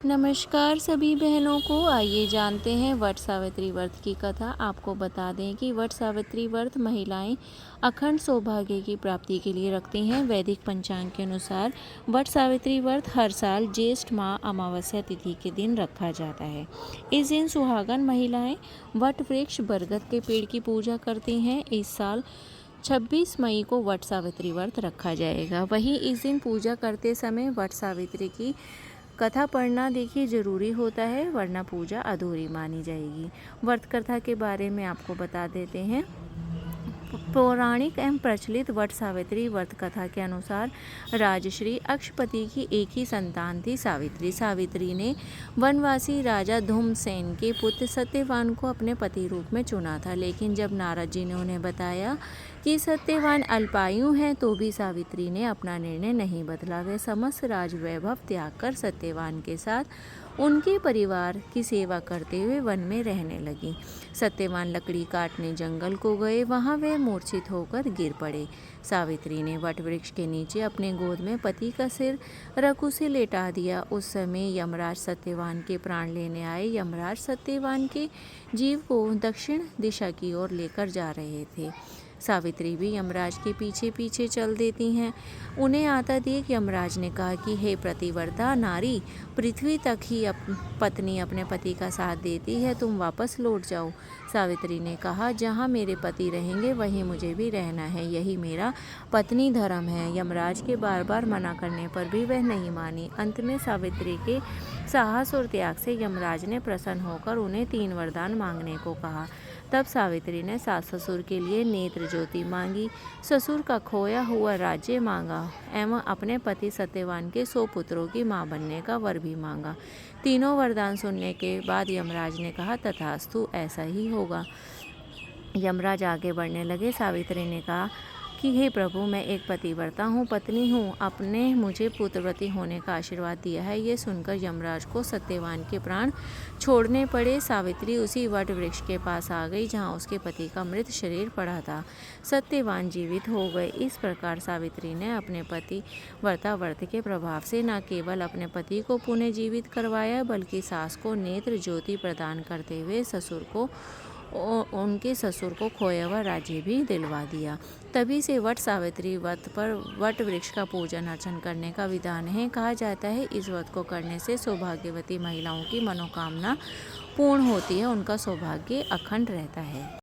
नमस्कार सभी बहनों को। आइए जानते हैं वट सावित्री व्रत की कथा। आपको बता दें कि वट सावित्री व्रत महिलाएं अखंड सौभाग्य की प्राप्ति के लिए रखती हैं। वैदिक पंचांग के अनुसार वट सावित्री व्रत हर साल ज्येष्ठ माह अमावस्या तिथि के दिन रखा जाता है। इस दिन सुहागन महिलाएं वट वृक्ष बरगद के पेड़ की पूजा करती हैं। इस साल 26 मई को वट सावित्री व्रत रखा जाएगा। वहीं इस दिन पूजा करते समय वट सावित्री की कथा पढ़ना देखिए ज़रूरी होता है, वरना पूजा अधूरी मानी जाएगी। व्रत कथा के बारे में आपको बता देते हैं। पौराणिक एवं प्रचलित वट सावित्री व्रत कथा के अनुसार राजश्री अक्षपति की एक ही संतान थी, सावित्री। सावित्री ने वनवासी राजा धूमसेन के पुत्र सत्यवान को अपने पति रूप में चुना था, लेकिन जब नारद जी ने उन्हें बताया कि सत्यवान अल्पायु हैं, तो भी सावित्री ने अपना निर्णय नहीं बदला। वे समस्त राजवैभव त्याग कर सत्यवान के साथ उनके परिवार की सेवा करते हुए वन में रहने लगी। सत्यवान लकड़ी काटने जंगल को गए, वहां वे मूर्छित होकर गिर पड़े। सावित्री ने वट वृक्ष के नीचे अपने गोद में पति का सिर रख उसे लेटा दिया। उस समय यमराज सत्यवान के प्राण लेने आए। यमराज सत्यवान के जीव को दक्षिण दिशा की ओर लेकर जा रहे थे। सावित्री भी यमराज के पीछे पीछे चल देती हैं। उन्हें आता देख यमराज ने कहा कि हे प्रतिव्रता नारी, पृथ्वी तक ही पत्नी अपने पति का साथ देती है, तुम वापस लौट जाओ। सावित्री ने कहा, जहाँ मेरे पति रहेंगे वहीं मुझे भी रहना है, यही मेरा पत्नी धर्म है। यमराज के बार बार मना करने पर भी वह नहीं मानी। अंत में सावित्री के साहस और त्याग से यमराज ने प्रसन्न होकर उन्हें 3 वरदान मांगने को कहा। तब सावित्री ने सास ससुर के लिए नेत्र ज्योति मांगी, ससुर का खोया हुआ राज्य मांगा एवं अपने पति सत्यवान के 100 पुत्रों की मां बनने का वर भी मांगा। तीनों वरदान सुनने के बाद यमराज ने कहा, तथास्तु, ऐसा ही होगा। यमराज आगे बढ़ने लगे। सावित्री ने कहा कि हे प्रभु, मैं एक पतिव्रता हूँ, पत्नी हूँ, आपने मुझे पुत्रवती होने का आशीर्वाद दिया है। ये सुनकर यमराज को सत्यवान के प्राण छोड़ने पड़े। सावित्री उसी वट वृक्ष के पास आ गई जहाँ उसके पति का मृत शरीर पड़ा था। सत्यवान जीवित हो गए। इस प्रकार सावित्री ने अपने पति व्रत के प्रभाव से न केवल अपने पति को पुनः जीवित करवाया, बल्कि सास को नेत्र ज्योति प्रदान करते हुए उनके ससुर को खोया हुआ राज्य भी दिलवा दिया। तभी से वट सावित्री व्रत पर वट वृक्ष का पूजन अर्चन करने का विधान है। कहा जाता है इस व्रत को करने से सौभाग्यवती महिलाओं की मनोकामना पूर्ण होती है, उनका सौभाग्य अखंड रहता है।